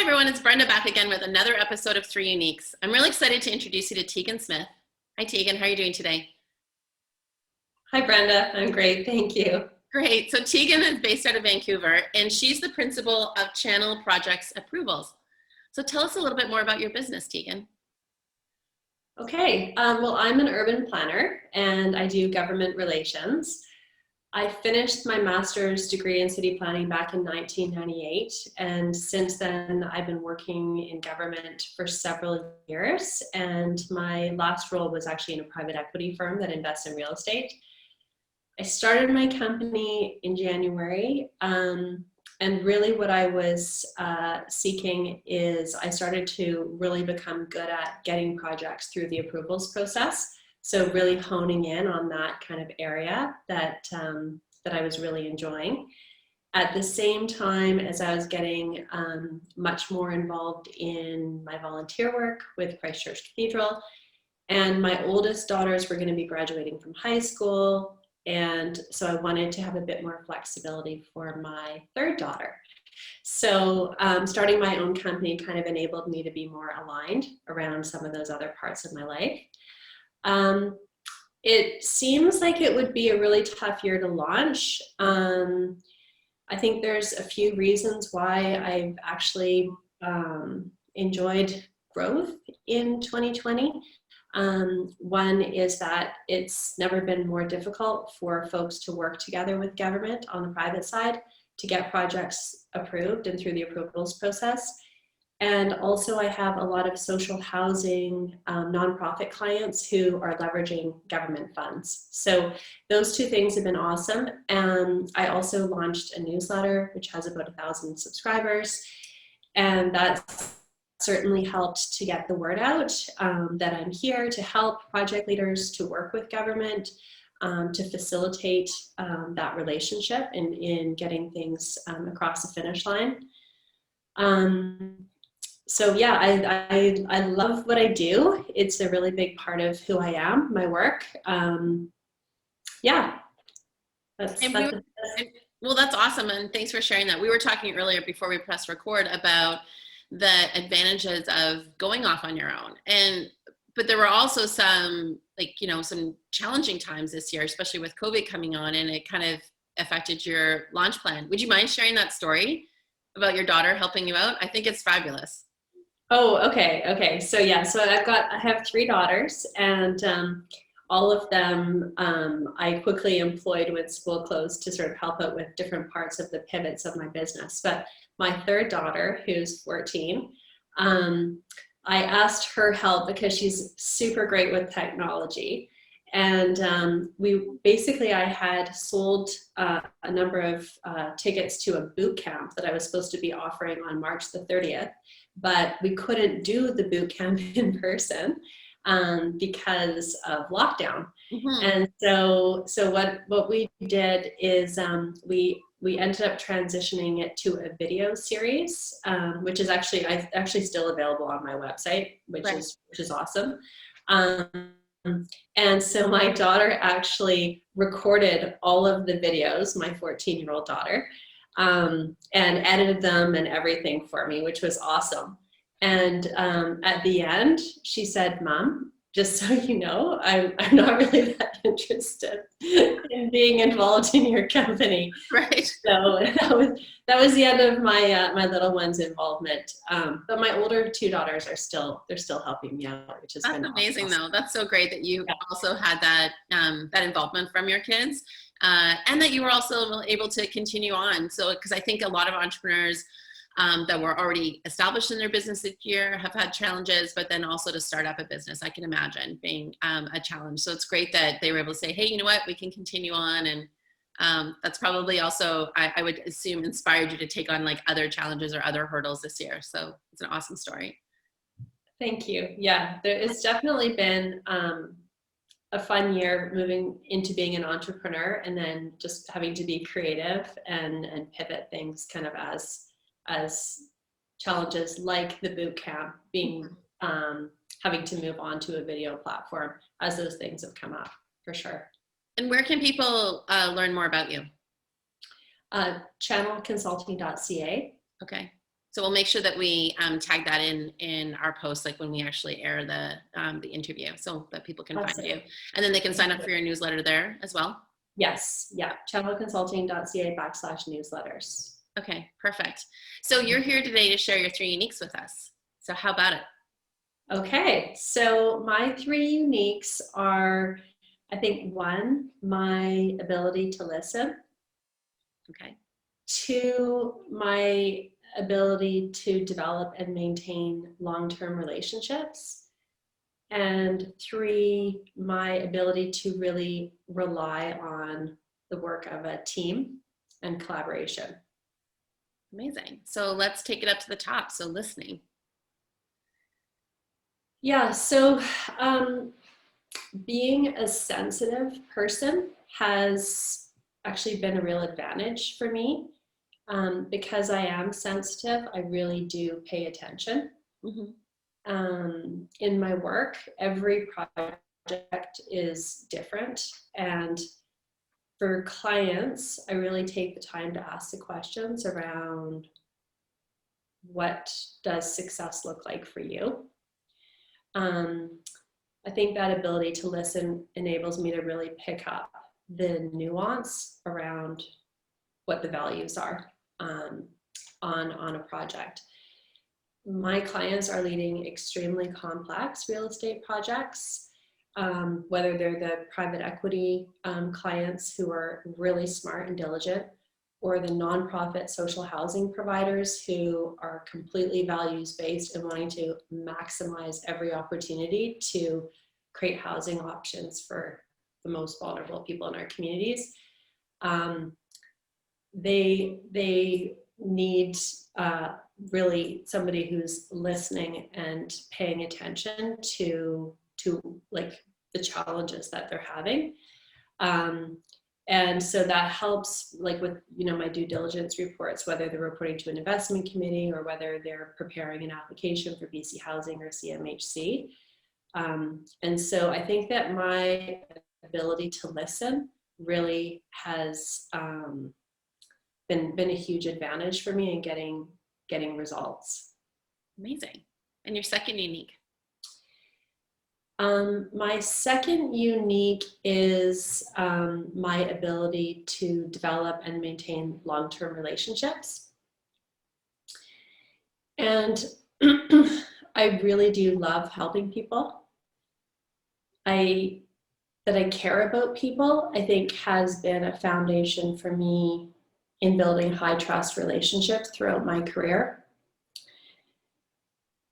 everyone, it's Brenda back again with another episode of Three Uniques. I'm really excited to introduce you to Tegan Smith. Hi Tegan, how are you doing today? Hi Brenda, I'm great, thank you. Great, so Tegan is based out of Vancouver and she's the principal of Channel Projects Approvals. So tell us a little bit more about your business, Tegan. Okay, well I'm an urban planner and I do government relations. I finished my master's degree in city planning back in 1998, and since then I've been working in government for several years, and my last role was actually in a private equity firm that invests in real estate. I started my company in January, and really what I was seeking is I started to really become good at getting projects through the approvals process. So really honing in on that kind of area that I was really enjoying. At the same time as I was getting much more involved in my volunteer work with Christchurch Cathedral, and my oldest daughters were going to be graduating from high school, and so I wanted to have a bit more flexibility for my third daughter. So starting my own company kind of enabled me to be more aligned around some of those other parts of my life. It seems like it would be a really tough year to launch. I think there's a few reasons why I've actually enjoyed growth in 2020. One is that it's never been more difficult for folks to work together with government on the private side to get projects approved and through the approvals process. And also I have a lot of social housing nonprofit clients who are leveraging government funds. So those two things have been awesome. And I also launched a newsletter, which has about 1,000 subscribers. And that's certainly helped to get the word out that I'm here to help project leaders to work with government, to facilitate that relationship in getting things across the finish line. So yeah, I love what I do. It's a really big part of who I am, my work. Yeah, well, that's awesome, and thanks for sharing that. We were talking earlier before we pressed record about the advantages of going off on your own, but there were also some some challenging times this year, especially with COVID coming on, and it kind of affected your launch plan. Would you mind sharing that story about your daughter helping you out? I think it's fabulous. Oh, okay. So yeah, so I have 3 daughters, and all of them I quickly employed when school closed to sort of help out with different parts of the pivots of my business. But my third daughter, who's 14, I asked her help because she's super great with technology. And I had sold a number of tickets to a boot camp that I was supposed to be offering on March the 30th, but we couldn't do the boot camp in person because of lockdown. Mm-hmm. And so what we did is we ended up transitioning it to a video series, which is actually still available on my website, which is awesome. And so my daughter actually recorded all of the videos, my 14-year-old daughter, and edited them and everything for me, which was awesome. And at the end, she said, "Mom, just so you know, I'm not really that interested in being involved in your company." Right. So that was the end of my my little one's involvement. But my older 2 daughters are still helping me out, which is that's amazing awesome. Though. That's so great that you also had that that involvement from your kids, and that you were also able to continue on. So because I think a lot of entrepreneurs that were already established in their business this year have had challenges, but then also to start up a business, I can imagine being a challenge. So it's great that they were able to say, hey, you know what, we can continue on. And that's probably also, I would assume, inspired you to take on like other challenges or other hurdles this year. So it's an awesome story. Thank you. Yeah, it's definitely been a fun year moving into being an entrepreneur, and then just having to be creative and pivot things kind of as challenges like the boot camp, being having to move on to a video platform as those things have come up, for sure. And where can people learn more about you? Channelconsulting.ca. Okay. So we'll make sure that we tag that in our post, like when we actually air the interview, so that people can find you, and then they can sign up for your newsletter there as well. Yes, yeah, channelconsulting.ca/newsletters. Okay, perfect. So you're here today to share your 3 uniques with us. So how about it? Okay, so my 3 uniques are, I think, 1, my ability to listen. Okay. 2, my ability to develop and maintain long-term relationships. And 3, my ability to really rely on the work of a team and collaboration. Amazing. So let's take it up to the top. So listening. Yeah, so being a sensitive person has actually been a real advantage for me. Because I am sensitive, I really do pay attention. In my work, every project is different, and for clients, I really take the time to ask the questions around what does success look like for you. I think that ability to listen enables me to really pick up the nuance around what the values are on a project. My clients are leading extremely complex real estate projects, whether they're the private equity clients who are really smart and diligent, or the nonprofit social housing providers who are completely values-based and wanting to maximize every opportunity to create housing options for the most vulnerable people in our communities. They need really somebody who's listening and paying attention to like the challenges that they're having. And so that helps, like with, my due diligence reports, whether they're reporting to an investment committee or whether they're preparing an application for BC Housing or CMHC. And so I think that my ability to listen really has been a huge advantage for me in getting results. Amazing. And your second unique? My second unique is my ability to develop and maintain long-term relationships. And I really do love helping people. That I care about people, I think, has been a foundation for me in building high trust relationships throughout my career.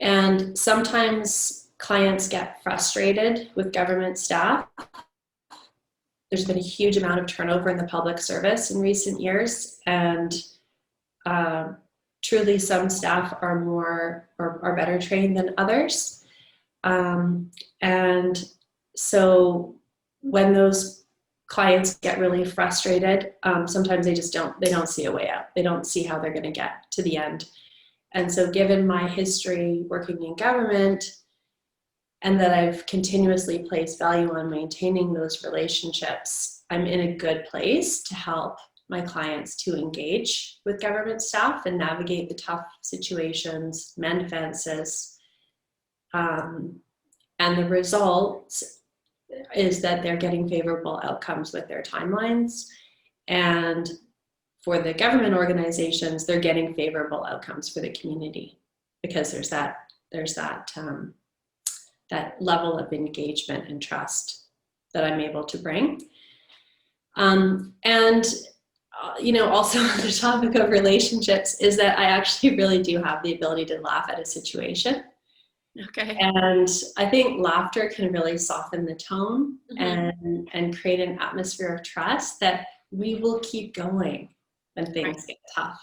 And sometimes clients get frustrated with government staff. There's been a huge amount of turnover in the public service in recent years, and truly some staff are better trained than others. And so when those clients get really frustrated, sometimes they don't see a way out. They don't see how they're going to get to the end. And so given my history working in government, and that I've continuously placed value on maintaining those relationships, I'm in a good place to help my clients to engage with government staff and navigate the tough situations, mend fences. And the result is that they're getting favorable outcomes with their timelines. And for the government organizations, they're getting favorable outcomes for the community, because there's that level of engagement and trust that I'm able to bring. Also on the topic of relationships is that I actually really do have the ability to laugh at a situation. Okay. And I think laughter can really soften the tone and create an atmosphere of trust that we will keep going when things get tough.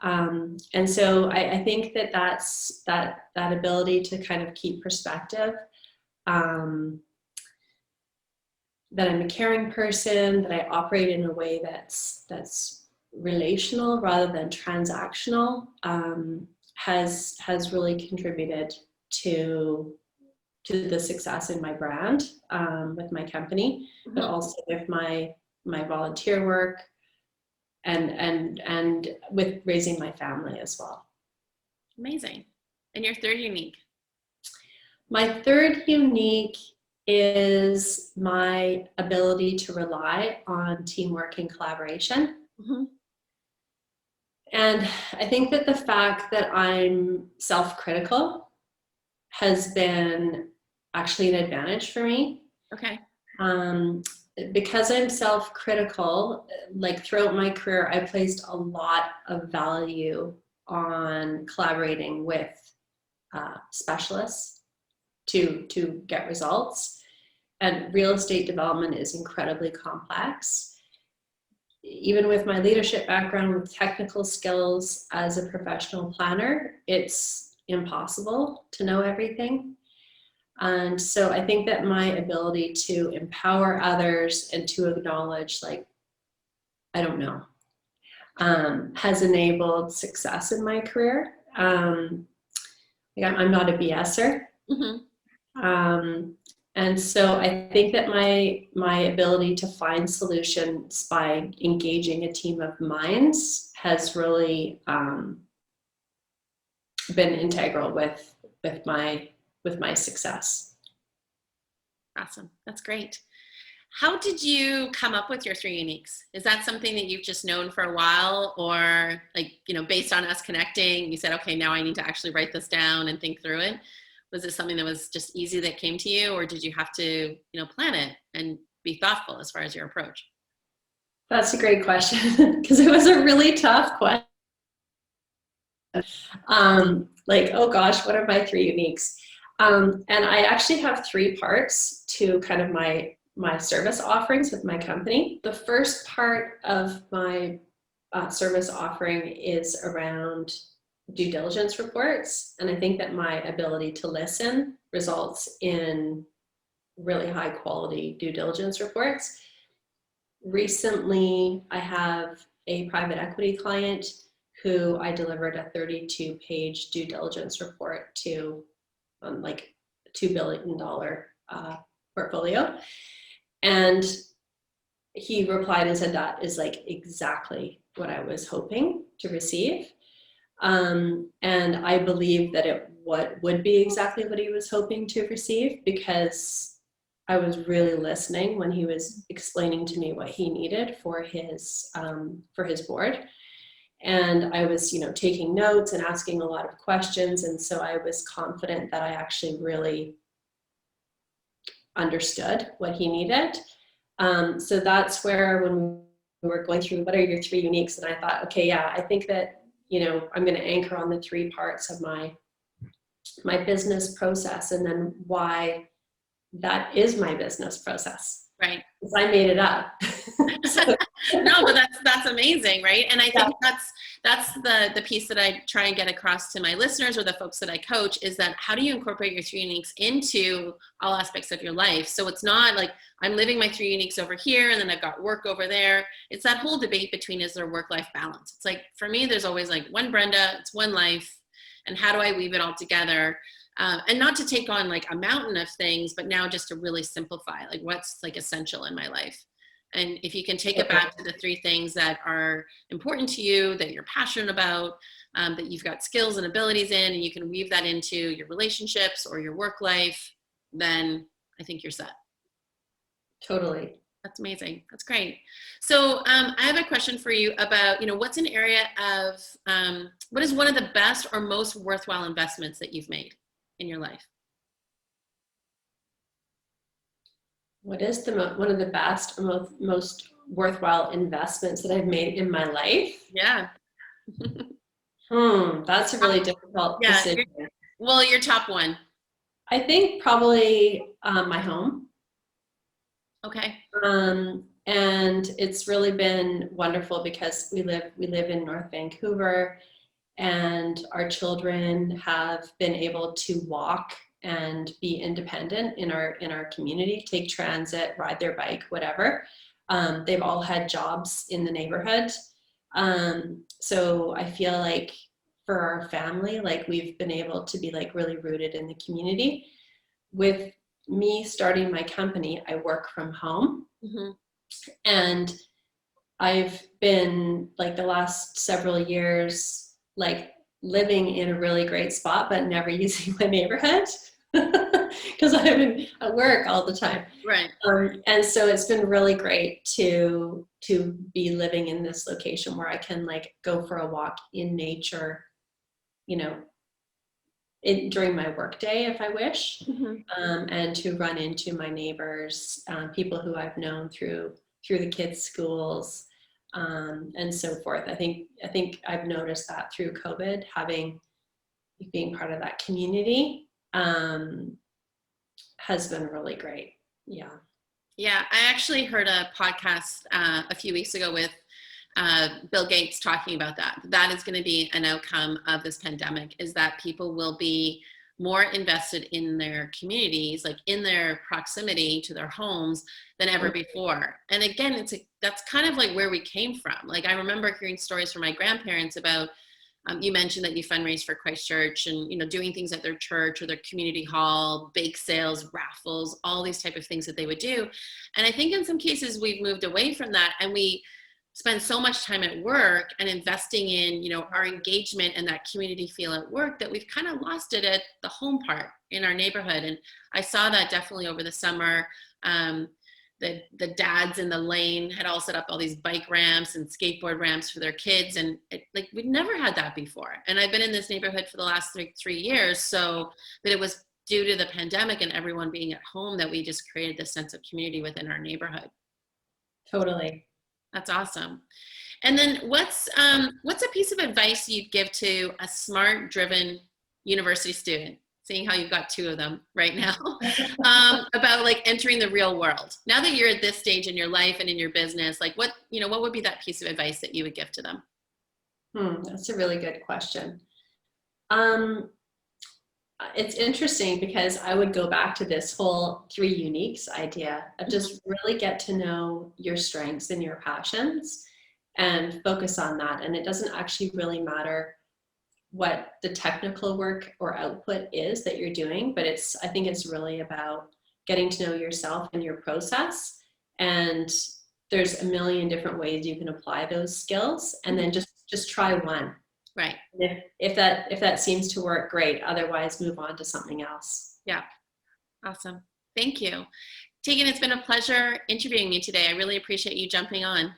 And so I think that's that ability to kind of keep perspective, that I'm a caring person, that I operate in a way that's relational rather than transactional, has really contributed to the success in my brand with my company, but also with my volunteer work and with raising my family as well. Amazing. And your third unique? My third unique is my ability to rely on teamwork and collaboration. Mm-hmm. And I think that the fact that I'm self-critical has been actually an advantage for me. Okay. Because I'm self-critical, like throughout my career, I placed a lot of value on collaborating with specialists to get results. And real estate development is incredibly complex. Even with my leadership background, with technical skills as a professional planner, it's impossible to know everything. And so I think that my ability to empower others and to acknowledge, like, I don't know, has enabled success in my career. I'm not a BSer. Mm-hmm. And so I think that my ability to find solutions by engaging a team of minds has really been integral with my success. Awesome. That's great. How did you come up with your three uniques? Is that something that you've just known for a while, or like, based on us connecting, you said, okay, now I need to actually write this down and think through it? Was it something that was just easy that came to you, or did you have to, plan it and be thoughtful as far as your approach? That's a great question because it was a really tough question. Like, oh gosh, what are my three uniques? And I actually have three parts to kind of my service offerings with my company. The first part of my service offering is around due diligence reports. And I think that my ability to listen results in really high quality due diligence reports. Recently, I have a private equity client who I delivered a 32-page due diligence report to on like $2 billion portfolio. And he replied and said, that is like exactly what I was hoping to receive. And I believe that it would be exactly what he was hoping to receive, because I was really listening when he was explaining to me what he needed for his board. And I was, taking notes and asking a lot of questions. And so I was confident that I actually really understood what he needed. So that's where, when we were going through what are your three uniques, and I thought, okay, yeah, I think that, I'm going to anchor on the three parts of my business process, and then why that is my business process. Right. Because I made it up. No, but that's amazing, right? And I think that's the piece that I try and get across to my listeners or the folks that I coach, is that how do you incorporate your three uniques into all aspects of your life? So it's not like I'm living my three uniques over here and then I've got work over there. It's that whole debate between, is there work-life balance? It's like, for me, there's always like one Brenda, it's one life, and how do I weave it all together? And not to take on like a mountain of things, but now just to really simplify, like what's like essential in my life. And if you can take it back to the three things that are important to you, that you're passionate about, that you've got skills and abilities in, and you can weave that into your relationships or your work life, then I think you're set. Totally. That's amazing. That's great. So I have a question for you about, what's an area of, what is one of the best or most worthwhile investments that you've made in your life? What is one of the best or most worthwhile investments that I've made in my life? Yeah. That's a really difficult decision. Your top one. I think probably my home. Okay. And it's really been wonderful because we live in North Vancouver, and our children have been able to walk and be independent in our community, take transit, ride their bike, whatever. They've all had jobs in the neighborhood. So I feel like for our family, like we've been able to be like really rooted in the community. With me starting my company, I work from home. Mm-hmm. And I've been like the last several years, like living in a really great spot, but never using my neighborhood because I'm at work all the time. Right. And so it's been really great to be living in this location where I can like go for a walk in nature, you know, during my workday if I wish, and to run into my neighbors, people who I've known through the kids' schools, and so forth. I think I've noticed that through COVID, being part of that community has been really great. Yeah. Yeah, I actually heard a podcast a few weeks ago with Bill Gates talking about that. That is going to be an outcome of this pandemic, is that people will be more invested in their communities, like in their proximity to their homes than ever before. And again, that's kind of like where we came from. Like I remember hearing stories from my grandparents about, you mentioned that you fundraise for Christchurch and, you know, doing things at their church or their community hall, bake sales, raffles, all these type of things that they would do. And I think in some cases we've moved away from that, and we spend so much time at work and investing in, you know, our engagement and that community feel at work that we've kind of lost it at the home part in our neighborhood. And I saw that definitely over the summer. The dads in the lane had all set up all these bike ramps and skateboard ramps for their kids. And like we'd never had that before. And I've been in this neighborhood for the last three years. So, but it was due to the pandemic and everyone being at home that we just created this sense of community within our neighborhood. Totally. That's awesome. And then what's a piece of advice you'd give to a smart, driven university student, seeing how you've got two of them right now, about like entering the real world? Now that you're at this stage in your life and in your business, like what would be that piece of advice that you would give to them? That's a really good question. It's interesting because I would go back to this whole 3 uniques idea of just really get to know your strengths and your passions and focus on that. And it doesn't actually really matter what the technical work or output is that you're doing, but I think it's really about getting to know yourself and your process. And there's a million different ways you can apply those skills, and then just try one. Right. If that seems to work, great. Otherwise, move on to something else. Yeah. Awesome. Thank you. Tegan, it's been a pleasure interviewing you today. I really appreciate you jumping on.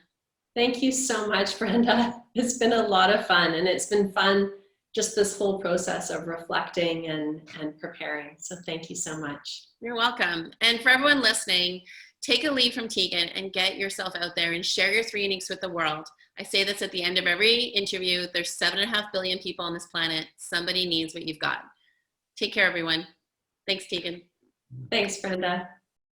Thank you so much, Brenda. It's been a lot of fun, and it's been fun just this whole process of reflecting and preparing. So thank you so much. You're welcome. And for everyone listening, take a lead from Tegan and get yourself out there and share your 3 uniques with the world. I say this at the end of every interview. There's 7.5 billion people on this planet. Somebody needs what you've got. Take care, everyone. Thanks, Tegan. Thanks, Brenda.